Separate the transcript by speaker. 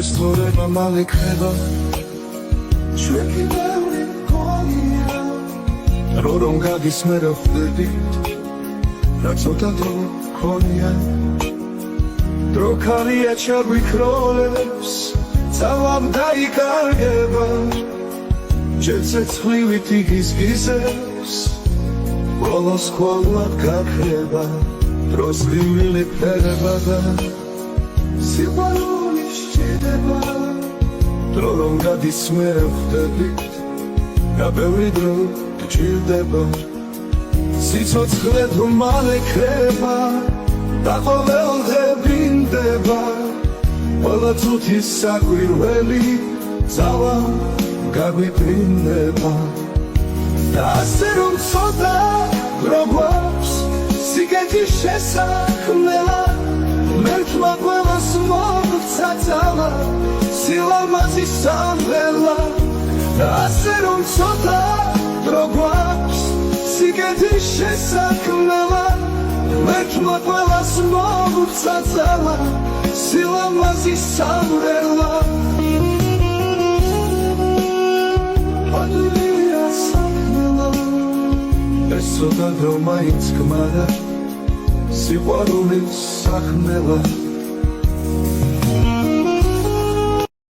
Speaker 1: ეს თორება მალე ქრება ჩვენ კიდევ გონია რომ გადის მე რა ხვდები რა ცოტა დრო გონია დრო ქარია ჩაგვიქროლებს წავამ დაიკარგება ჯერცე ცხვივით იგიზგიზებს ბოლოს ხოლმად გაქრება დროს გრილი ფერება და სიყვარული სჭირდება დრო რომ გადის მე ხვდებით რა ბევრი დრო გჭირდება სიცოცხლე თუ მალე ქრება და ყოველდღე ბრინდება ყველა წუთის საკვირველი ძალა გაგვიფრინდება და ასე რომ ცოტა დრო გვაქვს სიგეთის შესაქმნელა მერთმა ყველას მოგვცა ძალა სილამაზის სამღერლა და ასე რომ ცოტა დრო გვაქვს სიგეთის შესაქმნელა მერთმა ყველას მოგვცა ძალა სილამაზის სამღერლა ადვილია სამღერლა ეს ცოტა დრო მაინც გმარა სიყვარულის სახმელა